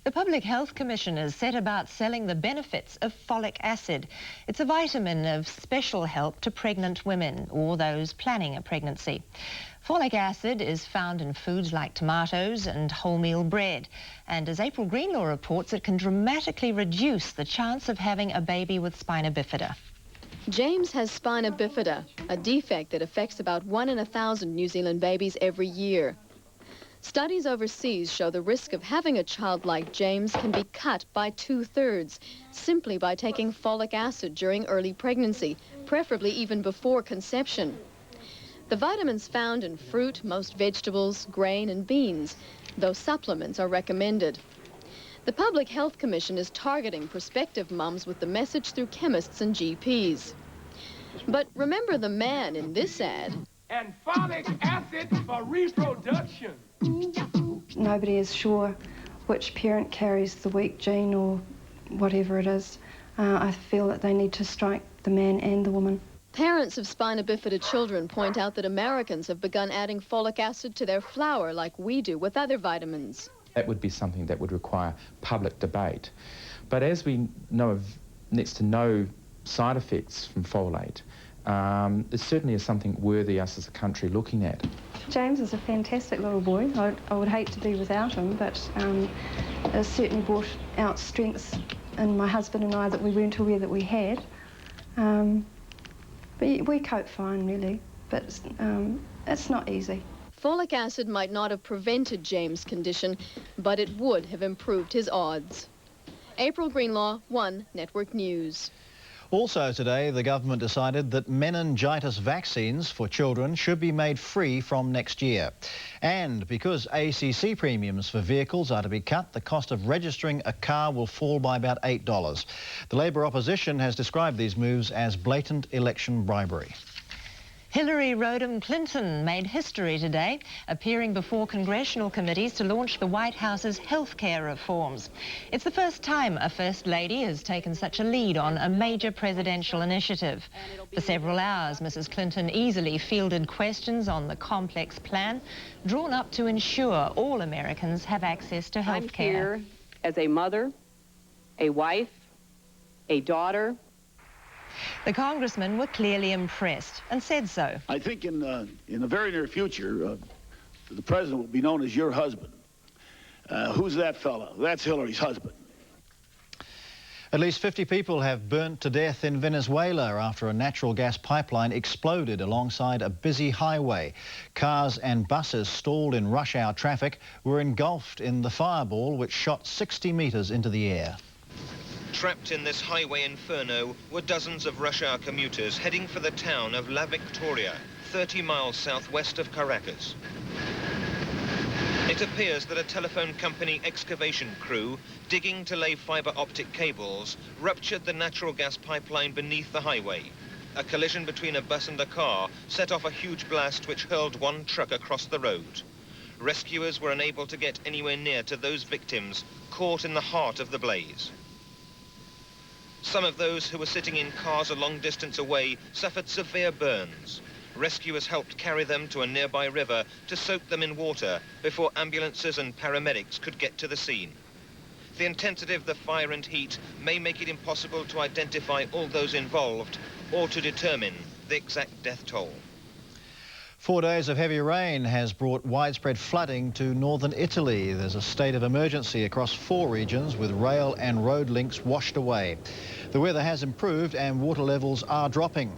The Public Health Commission has set about selling the benefits of folic acid. It's a vitamin of special help to pregnant women or those planning a pregnancy. Folic acid is found in foods like tomatoes and wholemeal bread. And as April Greenlaw reports, it can dramatically reduce the chance of having a baby with spina bifida. James has spina bifida, a defect that affects about 1 in 1,000 New Zealand babies every year. Studies overseas show the risk of having a child like James can be cut by 2/3 simply by taking folic acid during early pregnancy, preferably even before conception. The vitamins found in fruit, most vegetables, grain and beans, though supplements are recommended. The Public Health Commission is targeting prospective mums with the message through chemists and GPs. But remember the man in this ad. And folic acid for reproduction. Nobody is sure which parent carries the weak gene or whatever it is. I feel that they need to strike the man and the woman. Parents of spina bifida children point out that Americans have begun adding folic acid to their flour like we do with other vitamins. That would be something that would require public debate. But as we know of next to no side effects from folate, it certainly is something worthy us as a country looking at. James is a fantastic little boy. I would hate to be without him, but it certainly brought out strengths in my husband and I that we weren't aware that we had. But we cope fine, really, but it's not easy. Folic acid might not have prevented James' condition, but it would have improved his odds. April Greenlaw, One Network News. Also today, the government decided that meningitis vaccines for children should be made free from next year. And because ACC premiums for vehicles are to be cut, the cost of registering a car will fall by about $8. The Labor opposition has described these moves as blatant election bribery. Hillary Rodham Clinton made history today, appearing before congressional committees to launch the White House's healthcare reforms. It's the first time a First Lady has taken such a lead on a major presidential initiative. For several hours, Mrs. Clinton easily fielded questions on the complex plan drawn up to ensure all Americans have access to healthcare. I'm here as a mother, a wife, a daughter. The congressmen were clearly impressed and said so. I think in the very near future, the president will be known as your husband. Who's that fella? That's Hillary's husband. At least 50 people have burnt to death in Venezuela after a natural gas pipeline exploded alongside a busy highway. Cars and buses stalled in rush hour traffic were engulfed in the fireball, which shot 60 meters into the air. Trapped in this highway inferno were dozens of rush hour commuters heading for the town of La Victoria, 30 miles southwest of Caracas. It appears that a telephone company excavation crew, digging to lay fibre optic cables, ruptured the natural gas pipeline beneath the highway. A collision between a bus and a car set off a huge blast which hurled one truck across the road. Rescuers were unable to get anywhere near to those victims caught in the heart of the blaze. Some of those who were sitting in cars a long distance away suffered severe burns. Rescuers helped carry them to a nearby river to soak them in water before ambulances and paramedics could get to the scene. The intensity of the fire and heat may make it impossible to identify all those involved or to determine the exact death toll. 4 days of heavy rain has brought widespread flooding to northern Italy. There's a state of emergency across 4 regions with rail and road links washed away. The weather has improved and water levels are dropping.